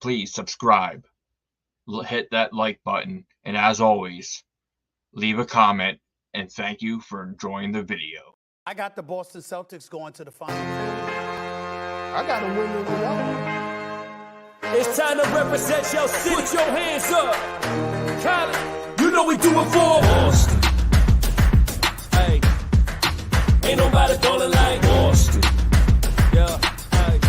please subscribe, hit that like button, and as always, leave a comment, and thank you for enjoying the video. I got the Boston Celtics going to the final. I got them winning without. It's time to represent your city. Put your hands up. Cali, you know we do it for Boston. Hey, ain't nobody gonna like Boston. Yeah, hey,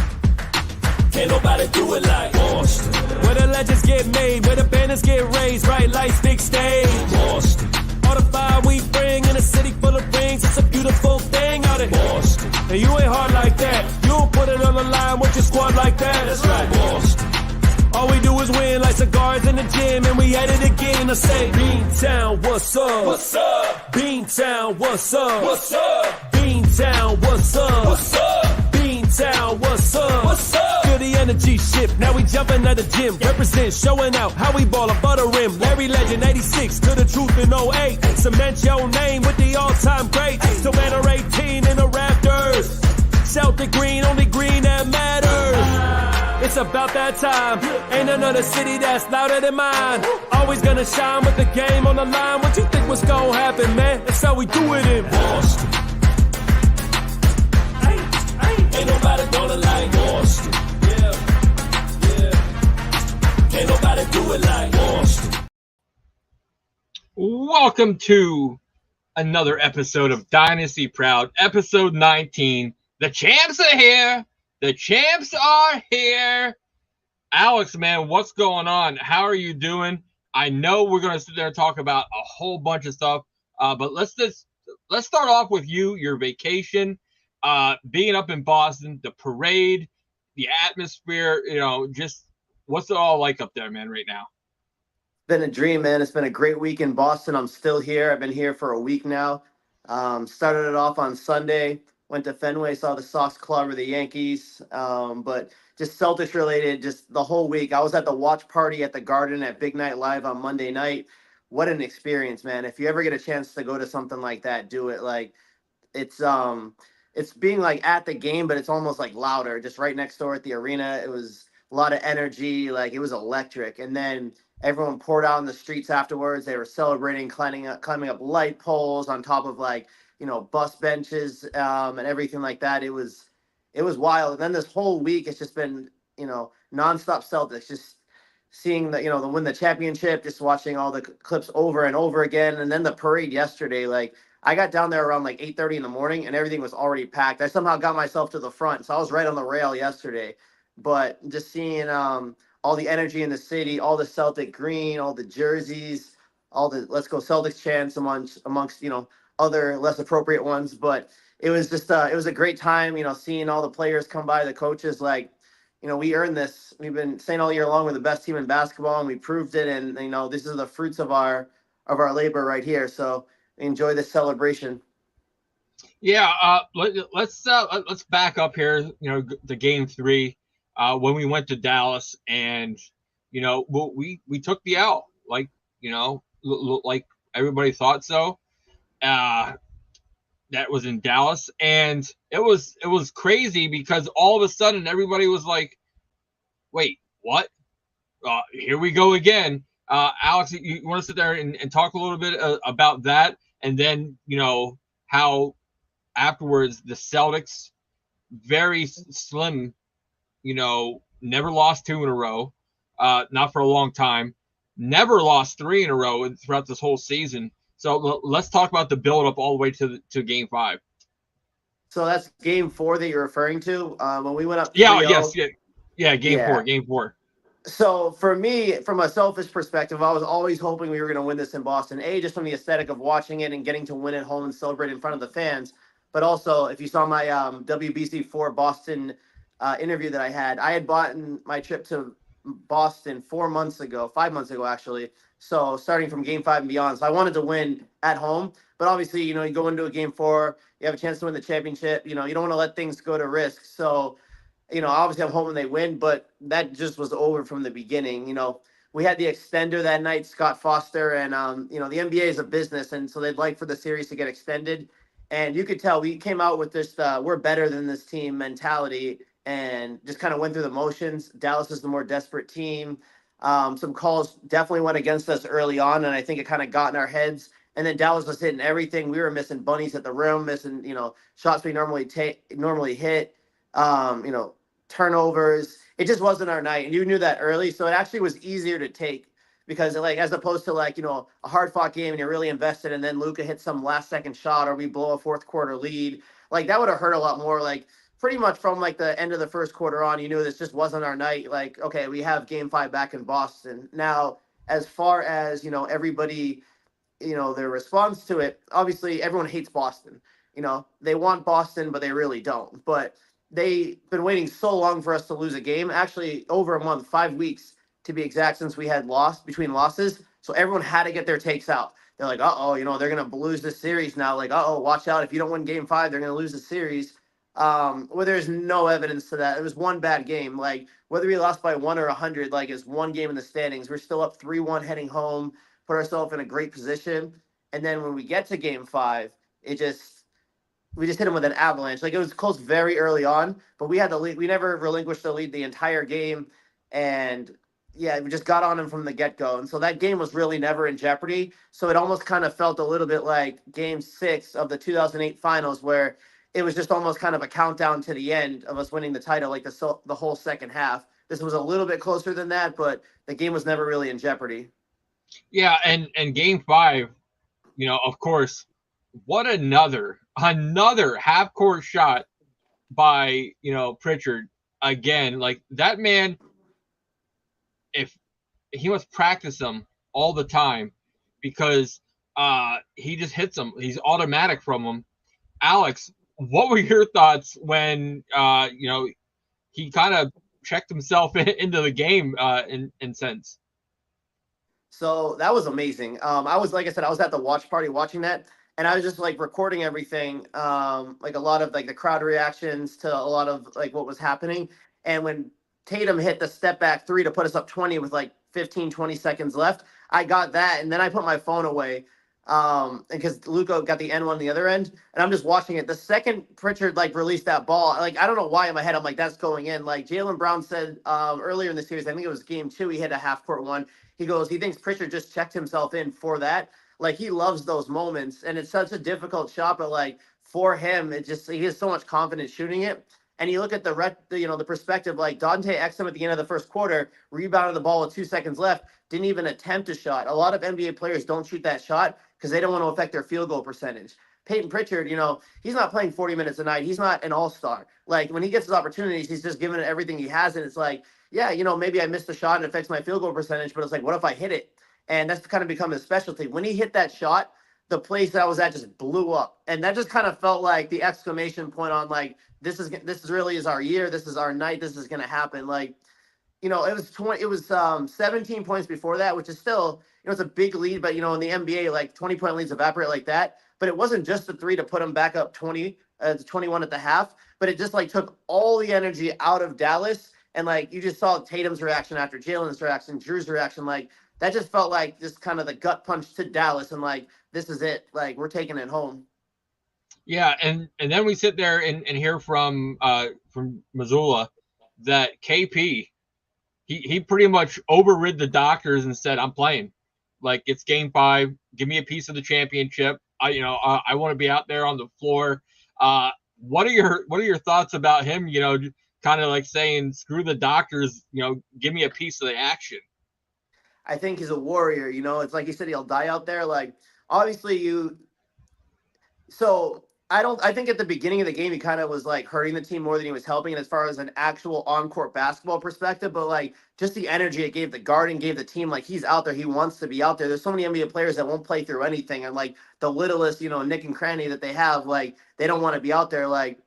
can't nobody do it like Boston. Where the legends get made, where the banners get raised, bright lights, big stage. Boston. All the fire we bring in a city full of rings, it's a beautiful thing out in Boston. And you ain't hard like that, you don't put it on the line with your squad like that. That's right, Boston. All we do is win like cigars in the gym, and we at it again. I say, Beantown, what's up? What's up? Beantown, what's up? What's up? Beantown, what's up? What's up? Beantown, what's up? What's up? Feel the energy shift, now we jumping at the gym. Represent, showing out how we ball above the rim. Larry Legend, 86, to the truth in 08. Cement your name with the all-time greats. Still banner 18 in the Raptors. Celtic green, only green that matters. It's about that time. Ain't another city that's louder than mine. Always gonna shine with the game on the line. What you think was gonna happen, man? That's how we do it in Boston. Ain't nobody gonna like Boston. Yeah. Can't nobody do it like Boston. Welcome to another episode of Dynasty Proud, episode 19. The champs are here. The champs are here. Alex, man, what's going on? How are you doing? I know we're going to sit there and talk about a whole bunch of stuff, but let's start off with your vacation, being up in Boston, the parade, the atmosphere, just what's it all like up there, man, right now? It's been a dream, man. It's been a great week in Boston. I'm still here. I've been here for a week now. Started it off on Sunday. Went to Fenway, saw the Sox clobber the Yankees, but just Celtics related, just the whole week. I was at the watch party at the Garden at Big Night Live on Monday night. What an experience, man. If you ever get a chance to go to something like that, do it. Like it's being like at the game, but it's almost like louder, just right next door at the arena. It was a lot of energy, like it was electric. And then everyone poured out in the streets afterwards. They were celebrating, climbing up light poles on top of bus benches and everything like that. It was wild. And then this whole week, it's just been, nonstop Celtics, just seeing the win the championship, just watching all the clips over and over again. And then the parade yesterday, like I got down there around like 8:30 in the morning and everything was already packed. I somehow got myself to the front. So I was right on the rail yesterday, but just seeing all the energy in the city, all the Celtic green, all the jerseys, all the "Let's Go Celtics" chants amongst other less appropriate ones, but it was just it was a great time, seeing all the players come by, the coaches, we earned this. We've been saying all year long we're the best team in basketball, and we proved it. And this is the fruits of our labor right here. So enjoy this celebration. Yeah, let's back up here. The game 3 when we went to Dallas, and we took the L, like everybody thought so. That was in Dallas, and it was crazy because all of a sudden everybody was like, wait, what? Here we go again. Alex, you want to sit there and talk a little bit about that, and then how afterwards the Celtics, very slim, never lost 2 in a row, not for a long time, never lost 3 in a row throughout this whole season. So let's talk about the build-up all the way to Game 5. So that's Game 4 that you're referring to? When we went up 3-0? Game 4. So for me, from a selfish perspective, I was always hoping we were going to win this in Boston. Just from the aesthetic of watching it and getting to win at home and celebrate in front of the fans. But also, if you saw my WBC4 Boston interview that I had bought my trip to Boston 5 months ago actually. So starting from Game 5 and beyond. So I wanted to win at home, but obviously, you go into a Game 4, you have a chance to win the championship. You don't want to let things go to risk. So, obviously I'm hoping they win, but that just was over from the beginning. We had the extender that night, Scott Foster, and the NBA is a business, and so they'd like for the series to get extended. And you could tell we came out with this we're better than this team mentality, and just kind of went through the motions. Dallas is the more desperate team. Some calls definitely went against us early on, and I think it kind of got in our heads. And then Dallas was hitting everything. We were missing bunnies at the rim, missing shots we normally hit. Um, you know, Turnovers. It just wasn't our night, and you knew that early. So it actually was easier to take because, like, as opposed to like a hard fought game and you're really invested, and then Luka hits some last second shot or we blow a fourth quarter lead. Like that would have hurt a lot more. Like pretty much from like the end of the first quarter on, you knew this just wasn't our night. Like, okay, we have game 5 back in Boston. Now, as far as, everybody, their response to it, obviously everyone hates Boston. They want Boston, but they really don't. But they've been waiting so long for us to lose a game, actually over a month, 5 weeks to be exact, since we had lost between losses. So everyone had to get their takes out. They're like, uh-oh, they're going to lose this series now. Like, uh-oh, watch out. If you don't win game 5, they're going to lose the series. Well, there's no evidence to that. It was one bad game. Like, whether we lost by 1 or 100, like, is one game in the standings. We're still up 3-1 heading home, put ourselves in a great position. And then when we get to game 5, we just hit them with an avalanche. Like, it was close very early on, but we had the lead. We never relinquished the lead the entire game. And yeah, we just got on them from the get-go. And so that game was really never in jeopardy. So it almost kind of felt a little bit like game 6 of the 2008 finals, where it was just almost kind of a countdown to the end of us winning the title, like the whole second half. This was a little bit closer than that, but the game was never really in jeopardy. Yeah, and game 5, of course, what another half court shot by Pritchard again. Like that man, if he must practice them all the time because he just hits them. He's automatic from them. Alex, what were your thoughts when he kind of checked himself into the game in sense? So that was amazing. I was, like I said, I was at the watch party watching that, and I was just like recording everything, like a lot of like the crowd reactions to a lot of like what was happening. And when Tatum hit the step back 3 to put us up 20 with like 15, 20 seconds left, I got that, and then I put my phone away. Because Luka got the N1 on the other end, and I'm just watching it. The second Pritchard like released that ball, like I don't know why in my head I'm like, that's going in. Like Jaylen Brown said earlier in the series, I think it was game 2, he hit a half court one. He goes, he thinks Pritchard just checked himself in for that. Like he loves those moments, and it's such a difficult shot, but like for him, he has so much confidence shooting it. And you look at the perspective, like Dante Exum at the end of the first quarter, rebounded the ball with 2 seconds left, didn't even attempt a shot. A lot of NBA players don't shoot that shot because they don't want to affect their field goal percentage. Peyton Pritchard, he's not playing 40 minutes a night. He's not an all-star. Like when he gets his opportunities, he's just giving it everything he has. And it's like, yeah, maybe I missed the shot and it affects my field goal percentage, but it's like, what if I hit it? And that's kind of become his specialty. When he hit that shot, the place that I was at just blew up. And that just kind of felt like the exclamation point on like, this really is our year. This is our night. This is going to happen. Like, it was 17 points before that, which is still, it's a big lead, but in the NBA, like 20-point leads evaporate like that. But it wasn't just the 3 to put them back up 20 to 21 at the half, but it just like took all the energy out of Dallas. And like, you just saw Tatum's reaction after Jalen's reaction, Drew's reaction. Like that just felt like just kind of the gut punch to Dallas. And like, this is it. Like we're taking it home. Yeah. And then we sit there and hear from Missoula that KP, he pretty much overrid the doctors and said, I'm playing. Like it's game 5. Give me a piece of the championship. I want to be out there on the floor. What are your thoughts about him? Kind of like saying, screw the doctors. Give me a piece of the action. I think he's a warrior. It's like he said, he'll die out there. Like obviously I think at the beginning of the game, he kind of was like hurting the team more than he was helping as far as an actual on-court basketball perspective. But like just the energy it gave the guard and gave the team, like he's out there. He wants to be out there. There's so many NBA players that won't play through anything. And like the littlest, nick and cranny that they have, like they don't want to be out there. Like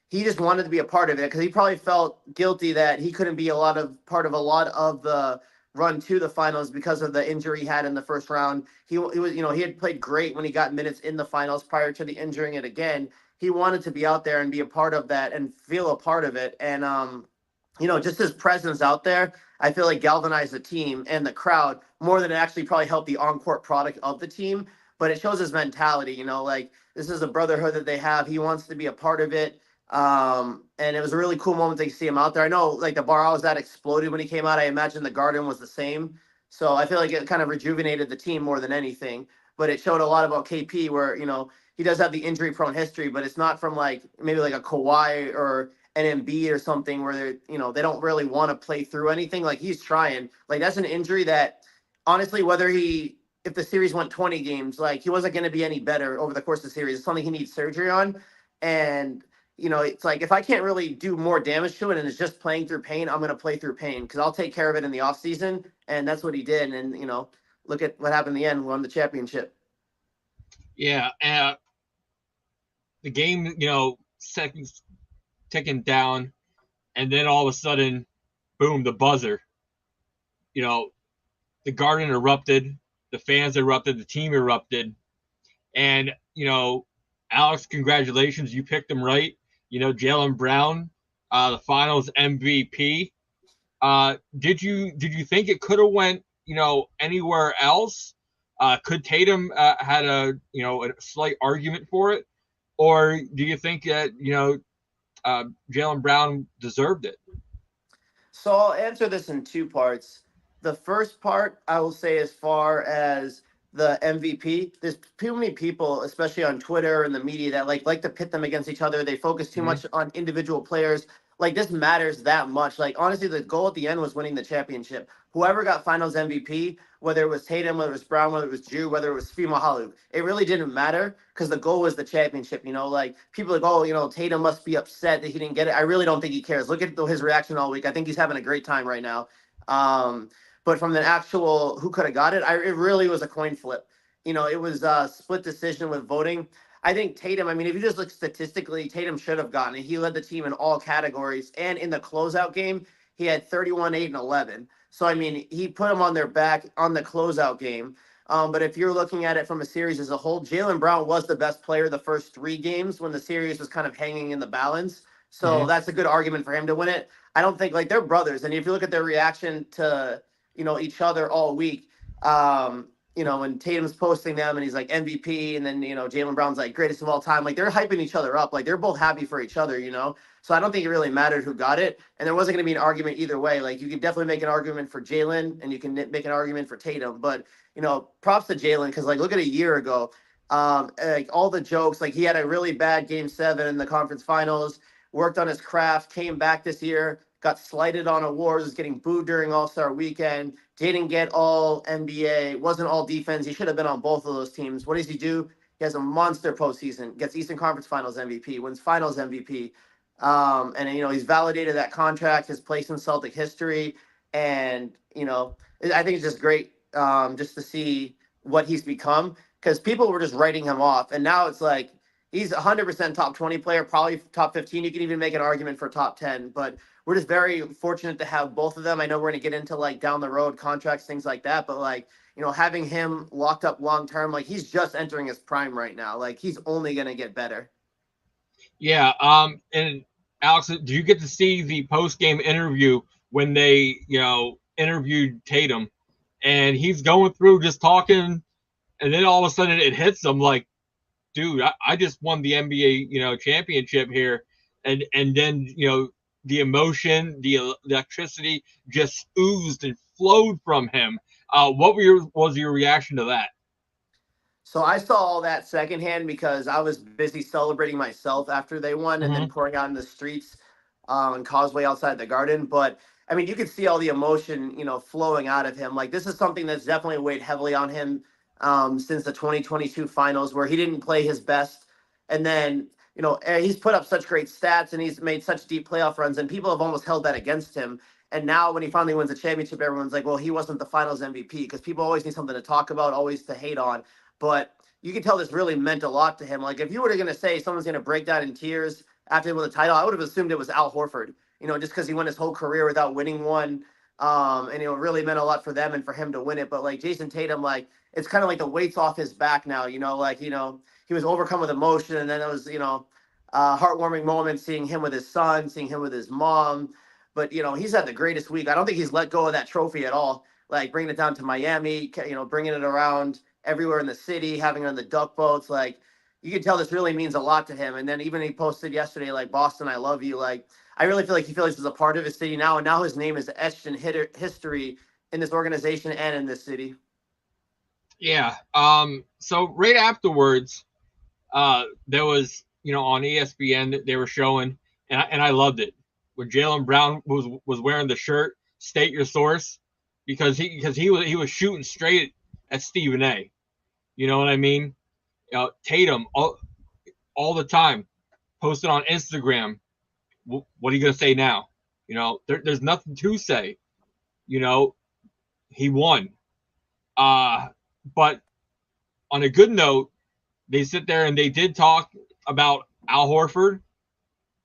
he just wanted to be a part of it because he probably felt guilty that he couldn't be part of a lot of the run to the finals because of the injury he had in the first round. He was, he had played great when he got minutes in the finals prior to the injuring it again. He wanted to be out there and be a part of that and feel a part of it. And, just his presence out there, I feel like galvanized the team and the crowd more than it actually probably helped the on-court product of the team. But it shows his mentality, like this is a brotherhood that they have. He wants to be a part of it. And it was a really cool moment to see him out there. I know like the bar I was at exploded when he came out. I imagine the Garden was the same. So I feel like it kind of rejuvenated the team more than anything. But it showed a lot about KP where, he does have the injury prone history, but it's not from like maybe like a Kawhi or an Embiid or something where they don't really want to play through anything. Like he's trying. Like that's an injury that honestly, if the series went 20 games, like he wasn't going to be any better over the course of the series. It's something he needs surgery on. And it's like if I can't really do more damage to it and it's just playing through pain, I'm going to play through pain because I'll take care of it in the offseason. And that's what he did. And, look at what happened in the end, won the championship. Yeah. The game, seconds ticking down. And then all of a sudden, boom, the buzzer. The Garden erupted. The fans erupted. The team erupted. And, Alex, congratulations. You picked him right. Jaylen Brown, the finals MVP. Did you think it could have went, anywhere else? Could Tatum had a slight argument for it? Or do you think that, Jaylen Brown deserved it? So I'll answer this in two parts. The first part, I will say, as far as the MVP, there's too many people, especially on Twitter and the media, that like to pit them against each other. They focus too much on individual players. Like this matters that much. Like honestly, the goal at the end was winning the championship. Whoever got Finals MVP, whether it was Tatum, whether it was Brown, whether it was Drew, whether it was Fima Haluk, it really didn't matter because the goal was the championship. Like people like, oh, Tatum must be upset that he didn't get it. I really don't think he cares. Look at his reaction all week. I think he's having a great time right now. But from the actual who could have got it, it really was a coin flip. It was a split decision with voting. I think Tatum, I mean, if you just look statistically, Tatum should have gotten it. He led the team in all categories. And in the closeout game, he had 31, 8, and 11. So, I mean, he put them on their back on the closeout game. But if you're looking at it from a series as a whole, Jaylen Brown was the best player the first 3 games when the series was kind of hanging in the balance. So that's a good argument for him to win it. I don't think, like, they're brothers. And if you look at their reaction to, each other all week, when Tatum's posting them and he's like MVP, and then, Jaylen Brown's like greatest of all time, like they're hyping each other up. Like they're both happy for each other, So I don't think it really mattered who got it. And there wasn't going to be an argument either way. Like you could definitely make an argument for Jaylen and you can make an argument for Tatum. But, props to Jaylen because, like, look at a year ago. Like all the jokes, like he had a really bad game 7 in the conference finals, worked on his craft, came back this year, got slighted on awards, was getting booed during All-Star weekend, didn't get all NBA, wasn't all defense. He should have been on both of those teams. What does he do? He has a monster postseason, gets Eastern Conference Finals MVP, wins Finals MVP. And, he's validated that contract, his place in Celtic history. And, I think it's just great just to see what he's become because people were just writing him off. And now it's like he's 100% top 20 player, probably top 15. You can even make an argument for top 10. But we're just very fortunate to have both of them. I know we're going to get into like down the road contracts, things like that. But like, having him locked up long term, like he's just entering his prime right now. Like he's only going to get better. Yeah. And Alex, do you get to see the post game interview when they, interviewed Tatum and he's going through just talking and then all of a sudden it hits him like, dude, I just won the NBA, championship here. And then, the emotion, the electricity just oozed and flowed from him. What was your reaction to that? So I saw all that secondhand because I was busy celebrating myself after they won and then pouring out in the streets and Causeway outside the Garden. But I mean, you could see all the emotion, flowing out of him. Like this is something that's definitely weighed heavily on him since the 2022 finals where he didn't play his best. And then, he's put up such great stats and he's made such deep playoff runs and people have almost held that against him. And now when he finally wins a championship, everyone's like, well, he wasn't the finals MVP because people always need something to talk about, always to hate on. But you can tell this really meant a lot to him. Like if you were going to say someone's going to break down in tears after they win the title, I would have assumed it was Al Horford, just because he went his whole career without winning one. And it really meant a lot for them and for him to win it. But like Jason Tatum, like it's kind of like the weight's off his back now, he was overcome with emotion. And then it was, heartwarming moment seeing him with his son, seeing him with his mom. But, he's had the greatest week. I don't think he's let go of that trophy at all. Like bringing it down to Miami, bringing it around everywhere in the city, having it on the duck boats. Like, you can tell this really means a lot to him. And then even he posted yesterday, like, Boston, I love you. Like, I really feel like he feels like he's a part of his city now. And now his name is etched in history in this organization and in this city. Yeah. So right afterwards, there was, on ESPN, they were showing, and I loved it, when Jaylen Brown was wearing the shirt, state your source, because he was shooting straight at Stephen A. You know what I mean? Tatum all the time, posted on Instagram. What are you gonna say now? There's nothing to say. He won. But on a good note, they sit there and they did talk about Al Horford.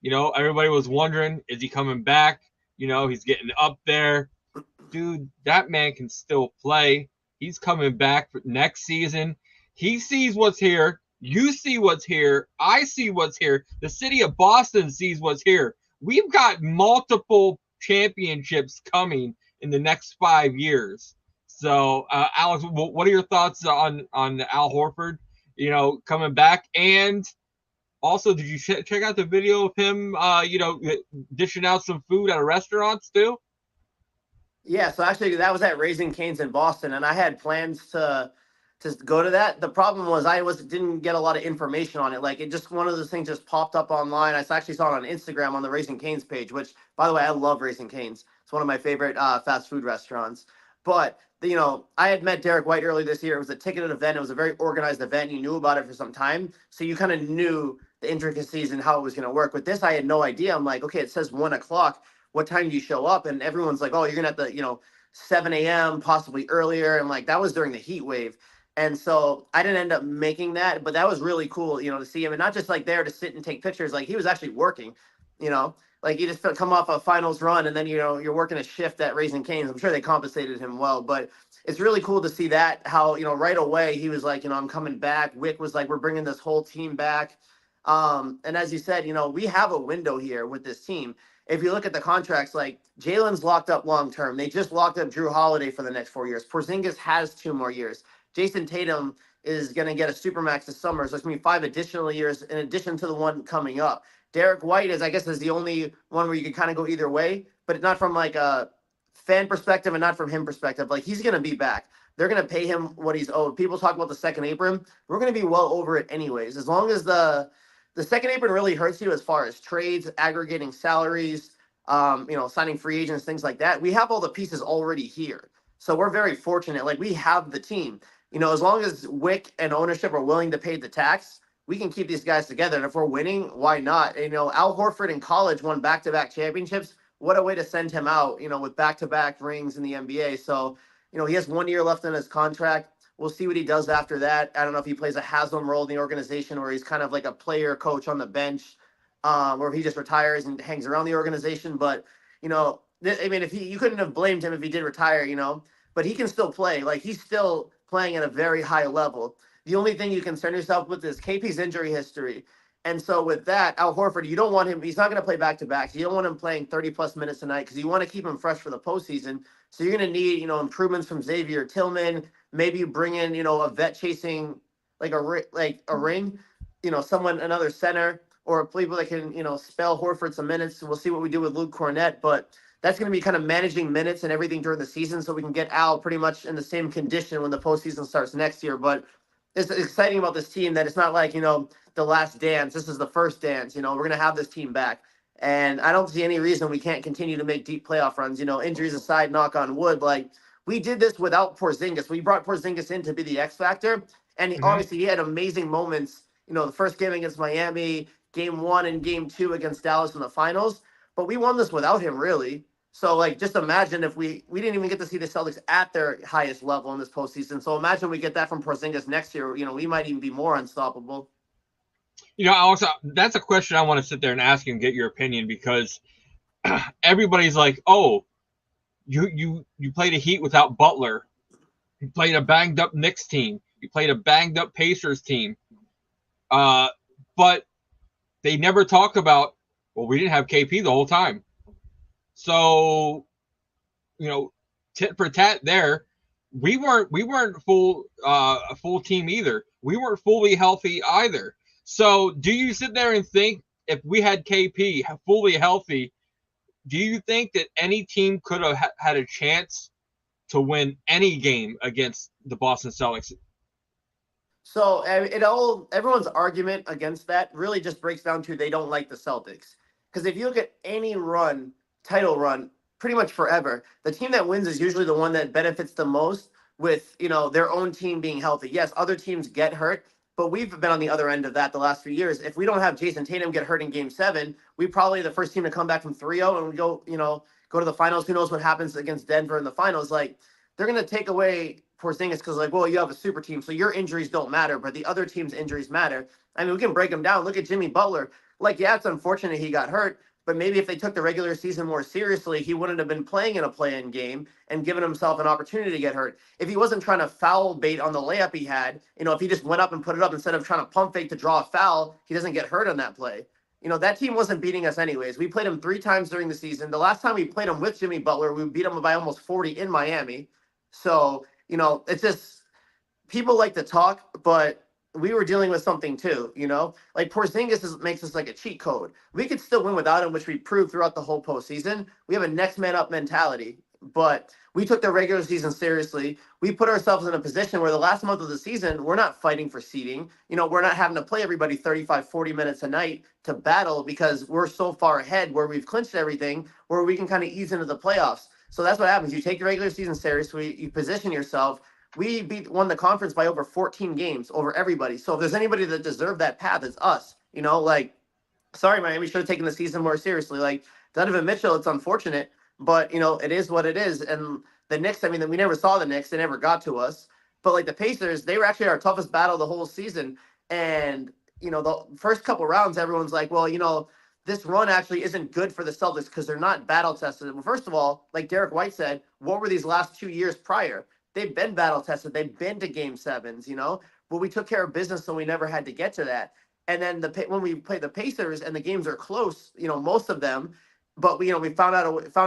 Everybody was wondering, is he coming back? He's getting up there. Dude, that man can still play. He's coming back for next season. He sees what's here. You see what's here. I see what's here. The city of Boston sees what's here. We've got multiple championships coming in the next 5 years. So, Alex, what are your thoughts on Al Horford, coming back? And also, did you check out the video of him, dishing out some food at restaurants too? Yeah, so actually that was at Raising Cane's in Boston, and I had plans to go to that. The problem was didn't get a lot of information on it. Like, it just, one of those things just popped up online. I actually saw it on Instagram on the Raising Cane's page, which, by the way, I love Raising Cane's. It's one of my favorite fast food restaurants. But I had met Derek White earlier this year. It was a ticketed event. It was a very organized event. You knew about it for some time, so you kind of knew the intricacies and how it was going to work. With this, I had no idea. I'm like, okay, it says 1 o'clock. What time do you show up? And everyone's like, oh, you're gonna have to, 7 a.m., possibly earlier. And like, that was during the heat wave. And so I didn't end up making that, but that was really cool, to see him, and not just like there to sit and take pictures. Like, he was actually working, like, you just come off a finals run, and then, you're working a shift at Raising Cane's. I'm sure they compensated him well, but it's really cool to see that, how, right away he was like, I'm coming back. Wick was like, we're bringing this whole team back. And as you said, we have a window here with this team. If you look at the contracts, like, Jalen's locked up long-term. They just locked up Drew Holiday for the next 4 years. Porzingis has 2 more years. Jason Tatum is going to get a supermax this summer. So it's going to be 5 additional years in addition to the one coming up. Derek White is the only one where you can kind of go either way, but not from like a fan perspective and not from him perspective. Like, he's going to be back. They're going to pay him what he's owed. People talk about the second apron. We're going to be well over it anyways. As long as the second apron really hurts you as far as trades, aggregating salaries, signing free agents, things like that. We have all the pieces already here. So we're very fortunate. Like, we have the team. As long as Wick and ownership are willing to pay the tax, we can keep these guys together. And if we're winning, why not? Al Horford in college won back-to-back championships. What a way to send him out, with back-to-back rings in the NBA. So, he has 1 year left in his contract. We'll see what he does after that. I don't know if he plays a Haslam role in the organization, where he's kind of like a player coach on the bench, or if he just retires and hangs around the organization. But, if you couldn't have blamed him if he did retire, but he can still play. Like, he's still playing at a very high level. The only thing you concern yourself with is KP's injury history. And so with that, Al Horford, you don't want him, he's not going to play back-to-backs. You don't want him playing 30-plus minutes tonight because you want to keep him fresh for the postseason. So you're going to need, improvements from Xavier Tillman. Maybe you bring in, a vet chasing like a ring, someone, another center, or people that can, spell Horford some minutes. We'll see what we do with Luke Cornett, but that's going to be kind of managing minutes and everything during the season, so we can get Al pretty much in the same condition when the postseason starts next year. But it's exciting about this team that it's not like, the last dance. This is the first dance. We're going to have this team back. And I don't see any reason we can't continue to make deep playoff runs. Injuries aside, knock on wood, like, we did this without Porzingis. We brought Porzingis in to be the X factor. And obviously he had amazing moments, the first game against Miami, game 1 and game 2 against Dallas in the finals. But we won this without him, really. So, like, just imagine if we didn't even get to see the Celtics at their highest level in this postseason. So imagine we get that from Porzingis next year. We might even be more unstoppable. Alex, that's a question I want to sit there and ask you and get your opinion, because everybody's like, oh, you played a Heat without Butler. You played a banged-up Knicks team. You played a banged-up Pacers team. But they never talk about, well, we didn't have KP the whole time. So, tit for tat there. We weren't a full team either. We weren't fully healthy either. So do you sit there and think if we had KP fully healthy, do you think that any team could have had a chance to win any game against the Boston Celtics? So everyone's argument against that really just breaks down to they don't like the Celtics. Because if you look at any run, title run, pretty much forever, the team that wins is usually the one that benefits the most with, their own team being healthy. Yes, other teams get hurt, but we've been on the other end of that the last few years. If we don't have Jason Tatum get hurt in game 7, we probably the first team to come back from 3-0 and we go to the finals. Who knows what happens against Denver in the finals? Like, they're going to take away Porzingis because, like, well, you have a super team, so your injuries don't matter, but the other team's injuries matter. I mean, we can break them down. Look at Jimmy Butler. Like, yeah, it's unfortunate he got hurt, but maybe if they took the regular season more seriously, he wouldn't have been playing in a play-in game and given himself an opportunity to get hurt. If he wasn't trying to foul bait on the layup he had, if he just went up and put it up instead of trying to pump fake to draw a foul, he doesn't get hurt on that play. That team wasn't beating us anyways. We played them 3 times during the season. The last time we played them with Jimmy Butler, we beat them by almost 40 in Miami. So, it's just people like to talk, but we were dealing with something too, Like Porzingis makes us like a cheat code. We could still win without him, which we proved throughout the whole postseason. We have a next man up mentality, but we took the regular season seriously. We put ourselves in a position where the last month of the season, we're not fighting for seeding. We're not having to play everybody 35, 40 minutes a night to battle because we're so far ahead where we've clinched everything where we can kind of ease into the playoffs. So that's what happens. You take the regular season seriously, you position yourself. We won the conference by over 14 games over everybody. So if there's anybody that deserved that path, it's us. Sorry, Miami should have taken the season more seriously. Like Donovan Mitchell, it's unfortunate, but it is what it is. And the Knicks, I mean, we never saw the Knicks; they never got to us. But like the Pacers, they were actually our toughest battle the whole season. And the first couple rounds, everyone's like, well, this run actually isn't good for the Celtics because they're not battle tested. Well, first of all, like Derek White said, what were these last 2 years prior? They've been battle tested. They've been to game 7s, but we took care of business, so we never had to get to that. And then when we play the Pacers and the games are close, most of them, but we found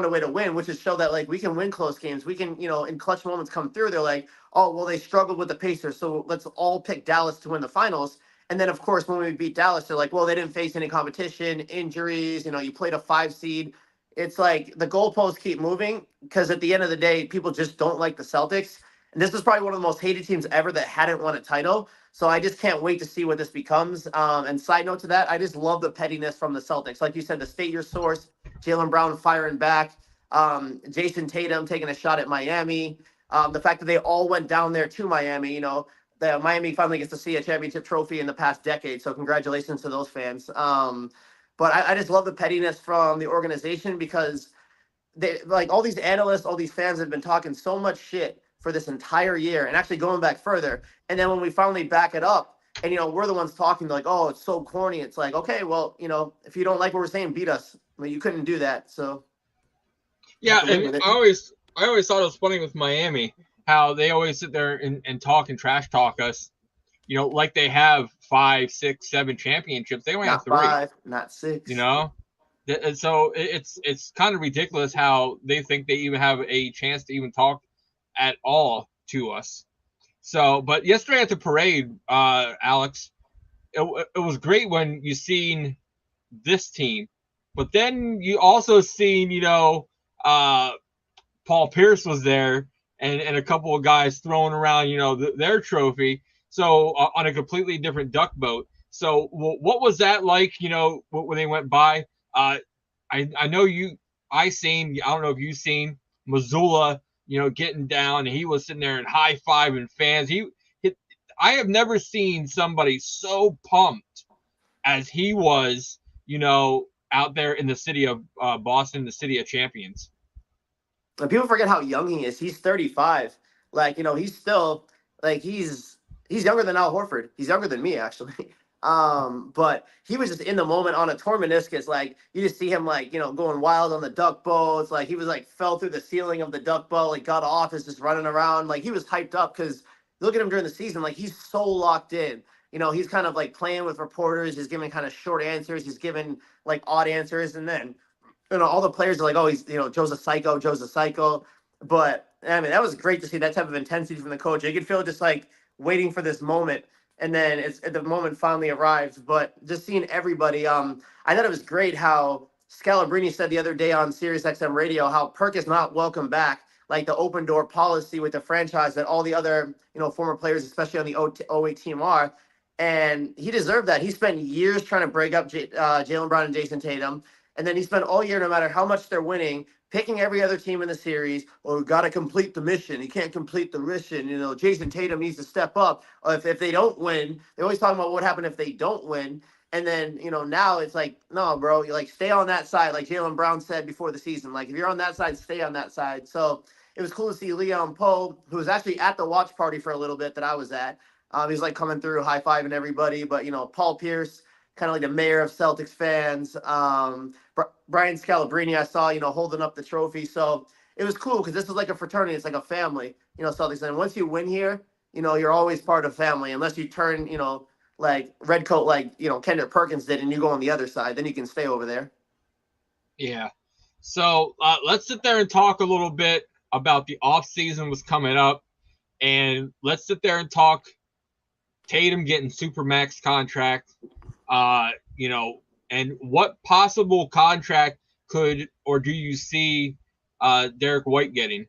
a way to win, which is show that like we can win close games. We can, in clutch moments come through. They're like, oh, well, they struggled with the Pacers, so let's all pick Dallas to win the finals. And then, of course, when we beat Dallas, they're like, well, they didn't face any competition, injuries. You played a 5 seed. It's like the goalposts keep moving because at the end of the day, people just don't like the Celtics. And this is probably one of the most hated teams ever that hadn't won a title. So I just can't wait to see what this becomes. And side note to that, I just love the pettiness from the Celtics. Like you said, the state your source, Jaylen Brown firing back, Jason Tatum taking a shot at Miami. The fact that they all went down there to Miami, the Miami finally gets to see a championship trophy in the past decade. So congratulations to those fans. But I just love the pettiness from the organization because they like all these analysts, all these fans have been talking so much shit for this entire year and actually going back further. And then when we finally back it up and, we're the ones talking like, oh, it's so corny. It's like, okay, well, if you don't like what we're saying, beat us. I mean, you couldn't do that. So. Yeah. And I always thought it was funny with Miami, how they always sit there and talk and trash talk us, like they have 5, 6, 7 championships. They only have 3. Not 5, not 6. And so it's kind of ridiculous how they think they even have a chance to even talk at all to us. So, but yesterday at the parade, Alex, it was great when you seen this team, but then you also seen, Paul Pierce was there and a couple of guys throwing around, their trophy. So on a completely different duck boat. So what was that like, when they went by? I know I don't know if you've seen Missoula, getting down, and he was sitting there and high-fiving fans. I have never seen somebody so pumped as he was, out there in the city of Boston, the city of champions. And people forget how young he is. He's 35. Like, he's still like he's younger than Al Horford. He's younger than me, actually. But he was just in the moment on a torn meniscus. Like you just see him like, going wild on the duck boats. Like he was like fell through the ceiling of the duck boat, like got off, is just running around. Like he was hyped up because look at him during the season. Like he's so locked in. He's kind of like playing with reporters. He's giving kind of short answers. He's giving like odd answers. And then, all the players are like, oh, he's, Joe's a psycho. But I mean, that was great to see that type of intensity from the coach. You could feel just like waiting for this moment And then it's the moment finally arrived. But just seeing everybody, I thought it was great how Scalabrini said the other day on Sirius XM radio how Perk is not welcome back, like the open door policy with the franchise that all the other former players, especially on the 08 team, are. And he deserved that. He spent years trying to break up Jaylen Brown and Jason Tatum. And then he spent all year, no matter how much they're winning, picking every other team in the series. Oh, we got to complete the mission. He can't complete the mission. Jason Tatum needs to step up. If they don't win, they always talk about what happened if they don't win. And then, now it's like, no, bro, you stay on that side. Like Jaylen Brown said before the season, if you're on that side, stay on that side. So it was cool to see Leon Poe, who was actually at the watch party for a little bit that I was at. He's coming through, high-fiving everybody. But, Paul Pierce, kind of like the mayor of Celtics fans. Brian Scalabrine, I saw, holding up the trophy. So it was cool because this is like a fraternity. It's like a family, Celtics. And once you win here, you're always part of family. Unless you turn, like red coat, like, Kendrick Perkins did, and you go on the other side. Then you can stay over there. Yeah. So let's sit there and talk a little bit about the offseason was coming up. And let's sit there and talk Tatum getting Supermax contract, and what possible contract could or do you see Derek White getting?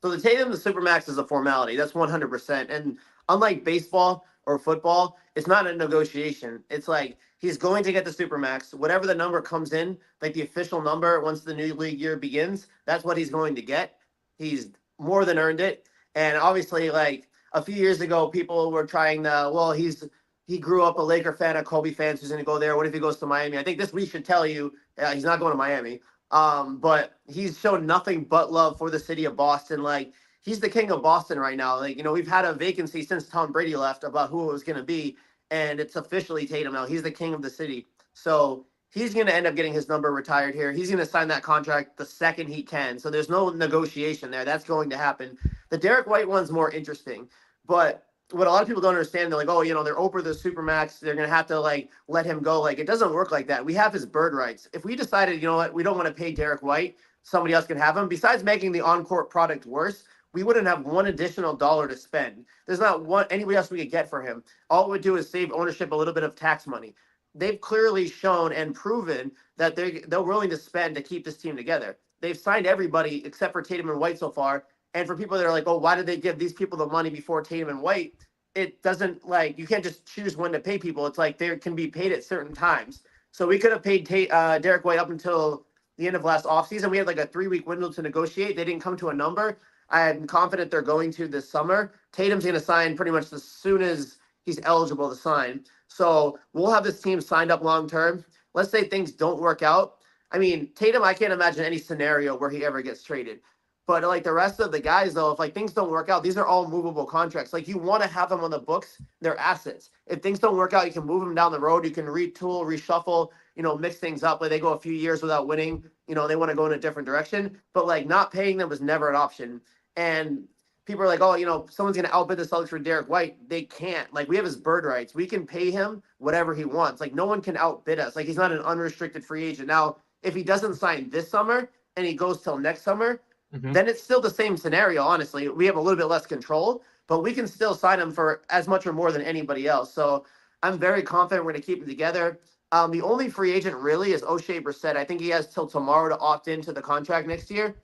So the Tatum to Supermax is a formality. That's 100%. And unlike baseball or football, it's not a negotiation. It's like he's going to get the Supermax. Whatever the number comes in, like the official number once the new league year begins, that's what he's going to get. He's more than earned it. And obviously, like a few years ago, people were trying to, well, he grew up a Laker fan, a Kobe fan, so he's going to go there. What if he goes to Miami? I think this week should tell you he's not going to Miami. But he's shown nothing but love for the city of Boston. Like, he's the king of Boston right now. Like, we've had a vacancy since Tom Brady left about who it was going to be, and it's officially Tatum now. He's the king of the city. So he's going to end up getting his number retired here. He's going to sign that contract the second he can. So there's no negotiation there. That's going to happen. The Derek White one's more interesting. But what a lot of people don't understand, they're like, oh, they're over the Supermax. They're going to have to, let him go. Like, it doesn't work like that. We have his bird rights. If we decided, you know what, we don't want to pay Derek White, somebody else can have him. Besides making the on-court product worse, we wouldn't have one additional dollar to spend. There's not anybody else we could get for him. All it would do is save ownership a little bit of tax money. They've clearly shown and proven that they're willing to spend to keep this team together. They've signed everybody except for Tatum and White so far. And for people that are like, oh, why did they give these people the money before Tatum and White? It doesn't, you can't just choose when to pay people. It's like they can be paid at certain times. So we could have paid Derek White up until the end of last offseason. We had a 3-week window to negotiate. They didn't come to a number. I'm confident they're going to this summer. Tatum's going to sign pretty much as soon as he's eligible to sign. So we'll have this team signed up long term. Let's say things don't work out. I mean, Tatum, I can't imagine any scenario where he ever gets traded. But the rest of the guys, though, if things don't work out, these are all movable contracts. You want to have them on the books. They're assets. If things don't work out, you can move them down the road. You can retool, reshuffle, mix things up. They go a few years without winning. They want to go in a different direction. But not paying them was never an option. And people are like, oh, someone's going to outbid the Celtics for Derek White. They can't. We have his bird rights. We can pay him whatever he wants. No one can outbid us. He's not an unrestricted free agent. Now, if he doesn't sign this summer and he goes till next summer, then it's still the same scenario, honestly. We have a little bit less control, but we can still sign him for as much or more than anybody else. So I'm very confident we're going to keep him together. The only free agent really is O'Shea Brissett. I think he has till tomorrow to opt into the contract next year.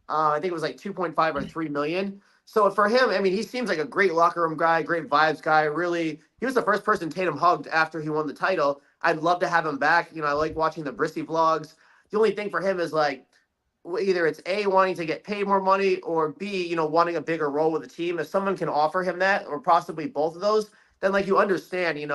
I think it was 2.5 or 3 million. So for him, I mean, he seems like a great locker room guy, great vibes guy. Really, he was the first person Tatum hugged after he won the title. I'd love to have him back. I like watching the Brissy vlogs. The only thing for him is either it's A, wanting to get paid more money, or B, wanting a bigger role with the team. If someone can offer him that, or possibly both of those, then you understand, he's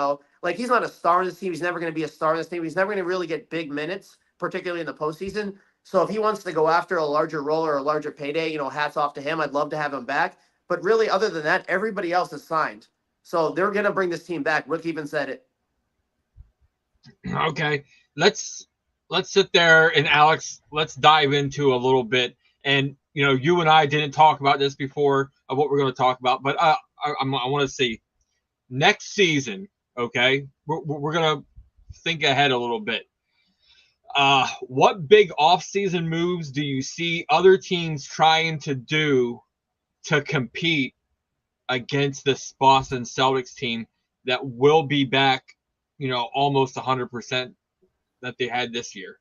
not a star in this team. He's never going to be a star in this team. He's never going to really get big minutes, particularly in the postseason. So if he wants to go after a larger role or a larger payday, hats off to him. I'd love to have him back. But really, other than that, everybody else is signed. So they're going to bring this team back. Rick even said it. Okay, let's sit there and Alex, let's dive into a little bit. And you and I didn't talk about this before of what we're going to talk about, but I want to see next season. Okay, we're going to think ahead a little bit. What big off-season moves do you see other teams trying to do to compete against this Boston Celtics team that will be back, almost 100% that they had this year?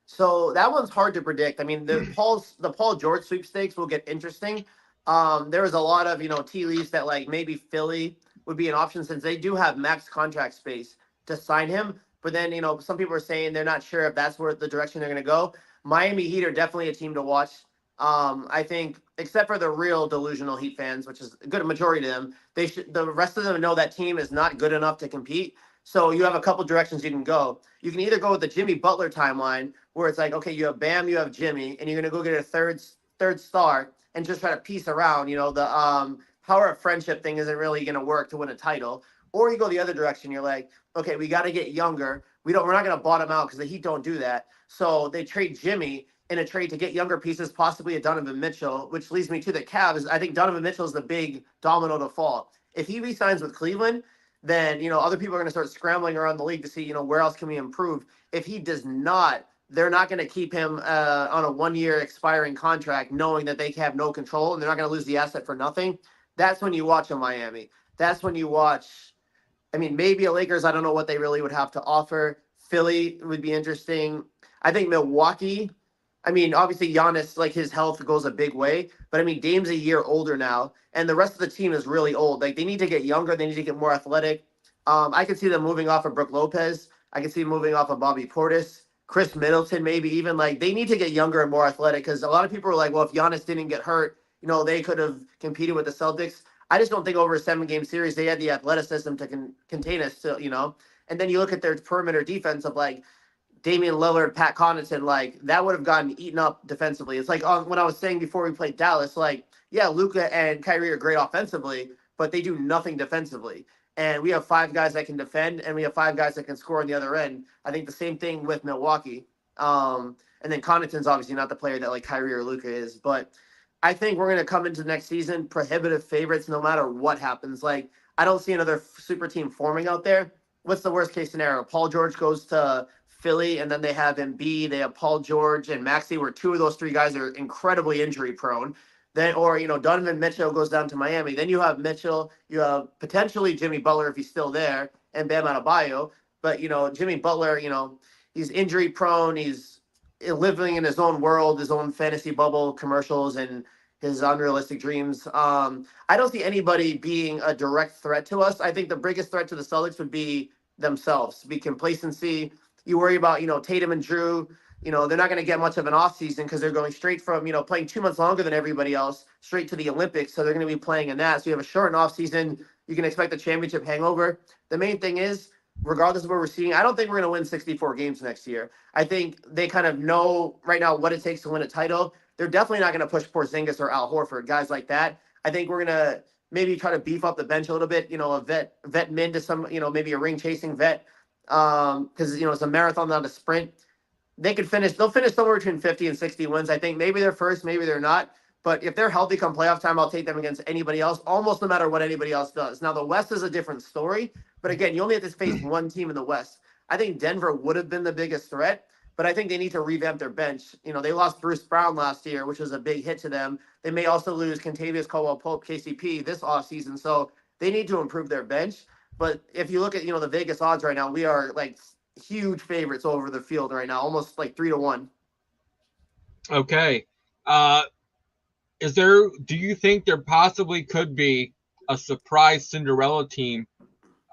So that one's hard to predict. I mean, the Paul George sweepstakes will get interesting. There was a lot of tea leaves that like maybe Philly would be an option since they do have max contract space to sign him. But then some people are saying they're not sure if that's where the direction they're going to go. Miami Heat are definitely a team to watch. I think except for the real delusional Heat fans, which is a good majority of them, the rest of them know that team is not good enough to compete. So you have a couple directions you can go. You can either go with the Jimmy Butler timeline, where it's like, okay, you have Bam, you have Jimmy, and you're gonna go get a third star and just try to piece around. The power of friendship thing isn't really gonna work to win a title. Or you go the other direction. You're like, okay, we got to get younger. We're not gonna bottom out because the Heat don't do that. So they trade Jimmy in a trade to get younger pieces, possibly a Donovan Mitchell, which leads me to the Cavs. I think Donovan Mitchell is the big domino to fall. If he re-signs with Cleveland, then other people are going to start scrambling around the league to see where else can we improve. If he does not, they're not going to keep him on a 1-year expiring contract, knowing that they have no control and they're not going to lose the asset for nothing. That's when you watch a Miami. That's when you watch. I mean, maybe a Lakers. I don't know what they really would have to offer. Philly would be interesting. I think Milwaukee. I mean, obviously Giannis, like his health goes a big way, but I mean, Dame's a year older now, and the rest of the team is really old. Like they need to get younger, they need to get more athletic. I can see them moving off of Brook Lopez. I can see moving off of Bobby Portis, Chris Middleton, maybe even like they need to get younger and more athletic because a lot of people are like, well, if Giannis didn't get hurt, they could have competed with the Celtics. I just don't think over a 7-game series they had the athleticism to contain us. And then you look at their perimeter defense of like Damian Lillard, Pat Connaughton, like that would have gotten eaten up defensively. It's like when I was saying before we played Dallas, like, yeah, Luka and Kyrie are great offensively, but they do nothing defensively. And we have 5 guys that can defend, and we have 5 guys that can score on the other end. I think the same thing with Milwaukee. And then Connaughton's obviously not the player that like Kyrie or Luka is, but I think we're going to come into next season prohibitive favorites no matter what happens. Like, I don't see another super team forming out there. What's the worst case scenario? Paul George goes to Philly, and then they have Embiid, they have Paul George and Maxey, where 2 of those 3 guys are incredibly injury prone. Then, or Donovan Mitchell goes down to Miami. Then you have Mitchell, you have potentially Jimmy Butler if he's still there, and Bam Adebayo. But Jimmy Butler, he's injury prone. He's living in his own world, his own fantasy bubble, commercials, and his unrealistic dreams. I don't see anybody being a direct threat to us. I think the biggest threat to the Celtics would be themselves, be complacency. You worry about, Tatum and Drew, they're not going to get much of an offseason because they're going straight from, playing 2 months longer than everybody else straight to the Olympics. So they're going to be playing in that. So you have a shortened offseason. You can expect a championship hangover. The main thing is, regardless of what we're seeing, I don't think we're going to win 64 games next year. I think they kind of know right now what it takes to win a title. They're definitely not going to push Porzingis or Al Horford, guys like that. I think we're going to maybe try to beef up the bench a little bit, a vet min to some, maybe a ring chasing vet. Because it's a marathon, not a sprint. They'll finish somewhere between 50 and 60 wins. I think maybe they're first, maybe they're not. But if they're healthy come playoff time, I'll take them against anybody else, almost no matter what anybody else does. Now the West is a different story, but again, you only have to face one team in the West. I think Denver would have been the biggest threat, but I think they need to revamp their bench. They lost Bruce Brown last year, which was a big hit to them. They may also lose Kentavious Caldwell-Pope, KCP this offseason, so they need to improve their bench. But if you look at, the Vegas odds right now, we are like huge favorites over the field right now, almost like 3-1. Okay. Do you think there possibly could be a surprise Cinderella team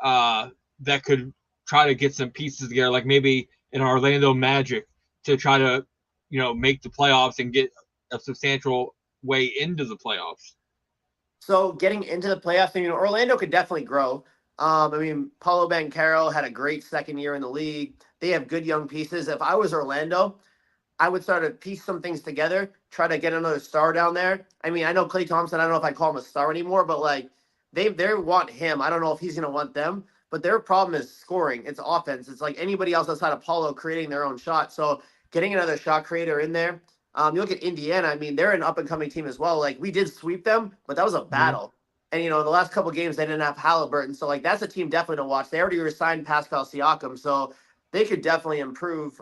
that could try to get some pieces together, like maybe an Orlando Magic to try to, make the playoffs and get a substantial way into the playoffs? So getting into the playoffs, Orlando could definitely grow. Paulo Banchero had a great second year in the league. They have good young pieces. If I was Orlando, I would start to piece some things together, try to get another star down there. I know Klay Thompson, I don't know if I call him a star anymore, but like they want him. I don't know if he's going to want them, but their problem is scoring. It's offense. It's like anybody else outside of Paulo creating their own shot. So getting another shot creator in there. You look at Indiana, they're an up-and-coming team as well. Like we did sweep them, but that was a battle. Mm-hmm. And, the last couple of games, they didn't have Halliburton. So, like, that's a team definitely to watch. They already resigned Pascal Siakam, so they could definitely improve.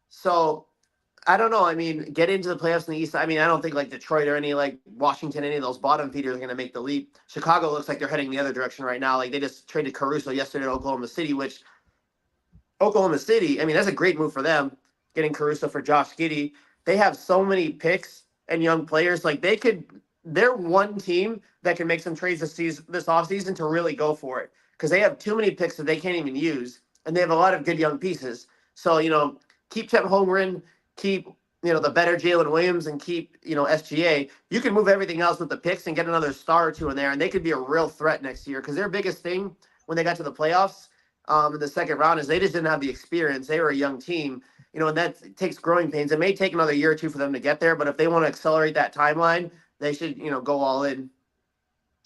So, I don't know. I mean, get into the playoffs in the East. I mean, I don't think like Detroit or any like Washington, any of those bottom feeders are going to make the leap. Chicago looks like they're heading the other direction right now. Like they just traded Caruso yesterday to Oklahoma City, which Oklahoma City, I mean, that's a great move for them, getting Caruso for Josh Giddey. They have so many picks and young players. Like they're one team that can make some trades this offseason to really go for it because they have too many picks that they can't even use, and they have a lot of good young pieces. So keep Chet Holmgren, keep the better Jalen Williams, and keep SGA. You can move everything else with the picks and get another star or two in there, and they could be a real threat next year because their biggest thing when they got to the playoffs in the second round is they just didn't have the experience. They were a young team, and that takes growing pains. It may take another year or two for them to get there, but if they want to accelerate that timeline, they should, go all in.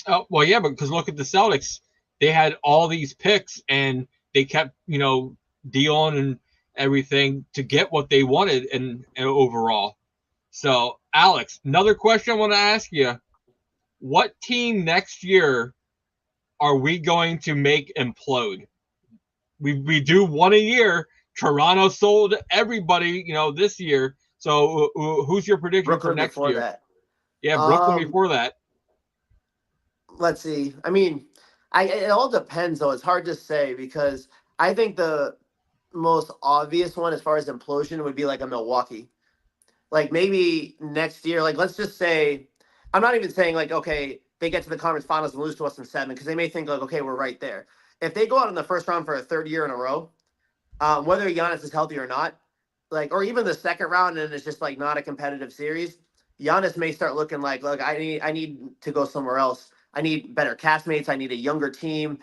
Oh, well, yeah, because look at the Celtics. They had all these picks, and they kept, dealing and everything to get what they wanted and overall. So, Alex, another question I want to ask you. What team next year are we going to make implode? We do one a year. Toronto sold everybody, this year. So who's your prediction Brooklyn for next before year? that. Yeah, Brooklyn before that. Let's see. I mean, it all depends, though. It's hard to say because I think the most obvious one as far as implosion would be like a Milwaukee. Like maybe next year, like let's just say, I'm not even saying like, okay, they get to the conference finals and lose to us in 7 because they may think like, okay, we're right there. If they go out in the first round for a third year in a row, whether Giannis is healthy or not, like, or even the second round and it's just like not a competitive series, Giannis may start looking like, look, I need to go somewhere else. I need better castmates. I need a younger team.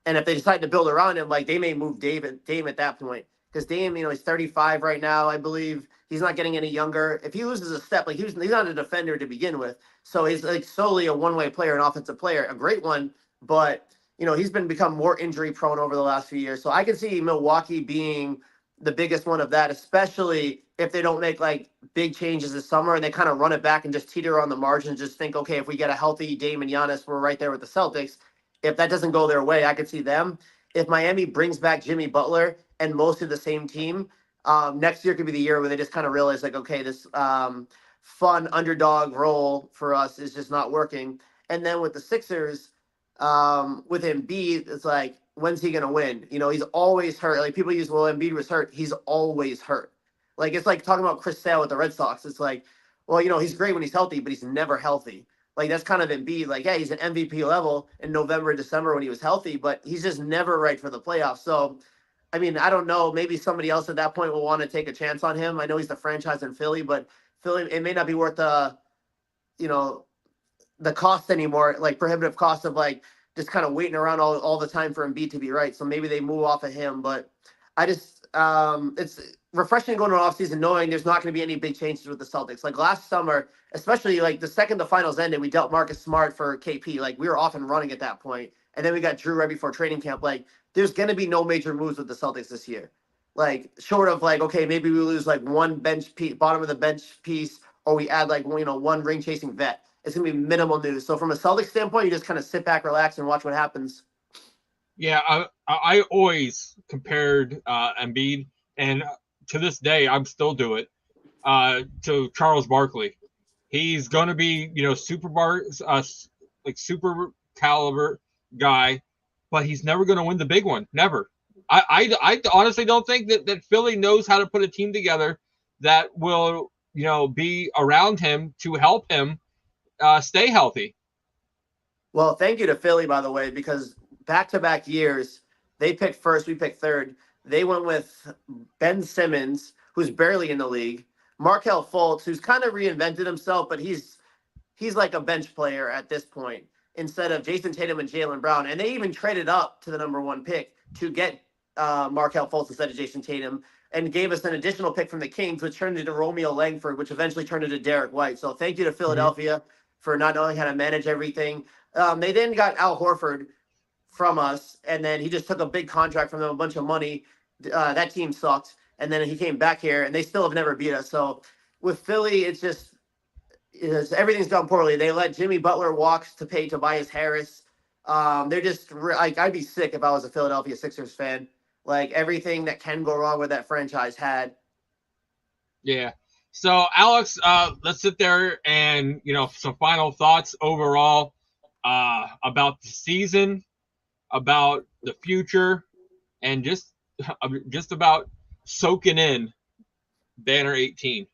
And if they decide to build around him, like they may move Dame at that point. Because Dame, he's 35 right now, I believe. He's not getting any younger. If he loses a step, like he's not a defender to begin with. So he's like solely a one-way player, an offensive player, a great one. But, he's become more injury prone over the last few years. So I can see Milwaukee being the biggest one of that, especially if they don't make like big changes this summer and they kind of run it back and just teeter on the margin and just think, okay, if we get a healthy Dame and Giannis, we're right there with the Celtics. If that doesn't go their way, I could see them. If Miami brings back Jimmy Butler and most of the same team, next year could be the year where they just kind of realize like, okay, this fun underdog role for us is just not working. And then with the Sixers, with Embiid, it's like, when's he gonna win? He's always hurt. Like people use, well, Embiid was hurt. He's always hurt. Like it's like talking about Chris Sale with the Red Sox. It's like, well, he's great when he's healthy, but he's never healthy. Like that's kind of Embiid. Like, yeah, he's an MVP level in November, December when he was healthy, but he's just never right for the playoffs. So, I mean, I don't know. Maybe somebody else at that point will want to take a chance on him. I know he's the franchise in Philly, but Philly, it may not be worth the cost anymore, like prohibitive cost of like just kind of waiting around all the time for Embiid to be right. So maybe they move off of him. But I just it's refreshing going to an offseason knowing there's not going to be any big changes with the Celtics. Like last summer, especially like the second the finals ended, we dealt Marcus Smart for KP. Like we were off and running at that point. And then we got Drew right before training camp. Like there's going to be no major moves with the Celtics this year. Like short of like, okay, maybe we lose like one bench piece, bottom of the bench piece, or we add like, one ring chasing vet. It's going to be minimal news. So from a Celtics standpoint, you just kind of sit back, relax, and watch what happens. Yeah, I always compared Embiid, and to this day, I'm still do it, to Charles Barkley. He's going to be, super caliber guy, but he's never going to win the big one. Never. I honestly don't think that Philly knows how to put a team together that will, be around him to help him stay healthy. Well, thank you to Philly, by the way, because back-to-back years, they picked first, we picked third. They went with Ben Simmons, who's barely in the league, Markelle Fultz, who's kind of reinvented himself, but he's like a bench player at this point, instead of Jason Tatum and Jaylen Brown. And they even traded up to the number 1 pick to get Markelle Fultz instead of Jason Tatum, and gave us an additional pick from the Kings, which turned into Romeo Langford, which eventually turned into Derek White. So thank you to Philadelphia for not knowing how to manage everything. They then got Al Horford from us, and then he just took a big contract from them, a bunch of money. That team sucked, and then he came back here, and they still have never beat us. So with Philly, everything's gone poorly. They let Jimmy Butler walk to pay Tobias Harris. They're just like, I'd be sick if I was a Philadelphia Sixers fan. Like everything that can go wrong with that franchise had. Yeah. So, Alex, let's sit there and, some final thoughts overall about the season, about the future, and just about soaking in Banner 18.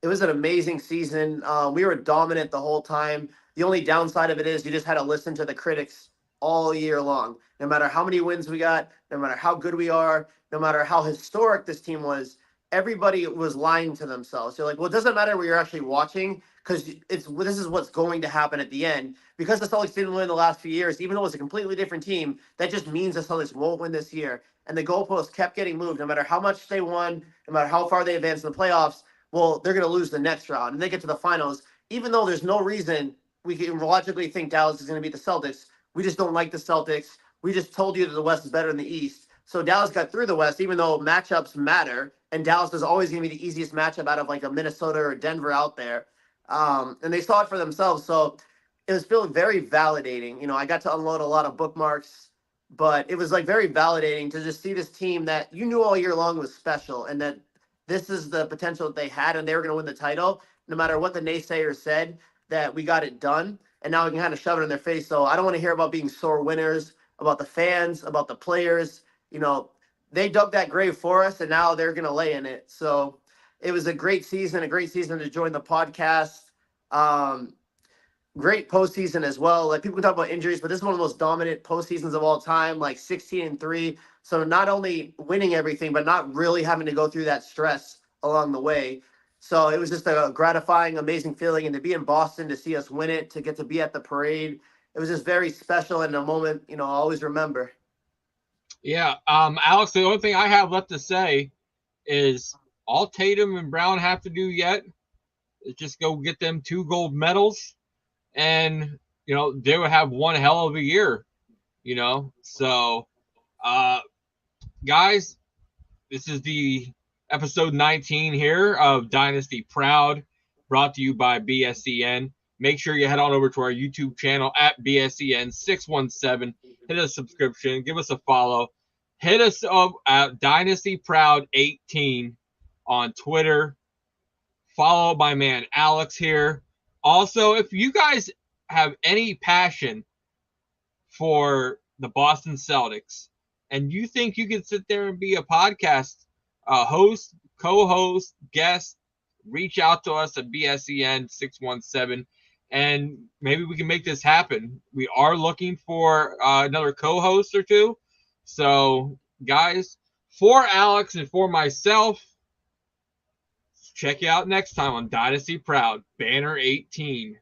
It was an amazing season. We were dominant the whole time. The only downside of it is you just had to listen to the critics all year long. No matter how many wins we got, no matter how good we are, no matter how historic this team was, everybody was lying to themselves. You're like, well, it doesn't matter what you're actually watching because this is what's going to happen at the end. Because the Celtics didn't win the last few years, even though it was a completely different team, that just means the Celtics won't win this year. And the goalposts kept getting moved, no matter how much they won, no matter how far they advanced in the playoffs. Well, they're going to lose the next round and they get to the finals, even though there's no reason we can logically think Dallas is going to beat the Celtics. We just don't like the Celtics. We just told you that the West is better than the East. So Dallas got through the West, even though matchups matter. And Dallas is always going to be the easiest matchup out of like a Minnesota or Denver out there. And they saw it for themselves. So it was feeling very validating. I got to unload a lot of bookmarks, but it was like very validating to just see this team that you knew all year long was special and that this is the potential that they had, and they were going to win the title, no matter what the naysayers said, that we got it done. And now we can kind of shove it in their face. So I don't want to hear about being sore winners, about the fans, about the players. They dug that grave for us, and now they're going to lay in it. So it was a great season to join the podcast. Great postseason as well. Like, people can talk about injuries, but this is one of the most dominant postseasons of all time, like 16-3. So not only winning everything, but not really having to go through that stress along the way. So it was just a gratifying, amazing feeling. And to be in Boston, to see us win it, to get to be at the parade, it was just very special and a moment, I'll always remember. Yeah, Alex, the only thing I have left to say is all Tatum and Brown have to do yet is just go get them 2 gold medals, and they would have one hell of a year. So guys, this is the episode 19 here of Dynasty Proud, brought to you by BSCN. Make sure you head on over to our YouTube channel at BSCN617. Hit a subscription, give us a follow. Hit us up at Dynasty Proud 18 on Twitter. Follow my man Alex here. Also, if you guys have any passion for the Boston Celtics and you think you can sit there and be a podcast host, co-host, guest, reach out to us at BSCN617 and maybe we can make this happen. We are looking for another co-host or two. So, guys, for Alex and for myself, check you out next time on Dynasty Proud, Banner 18.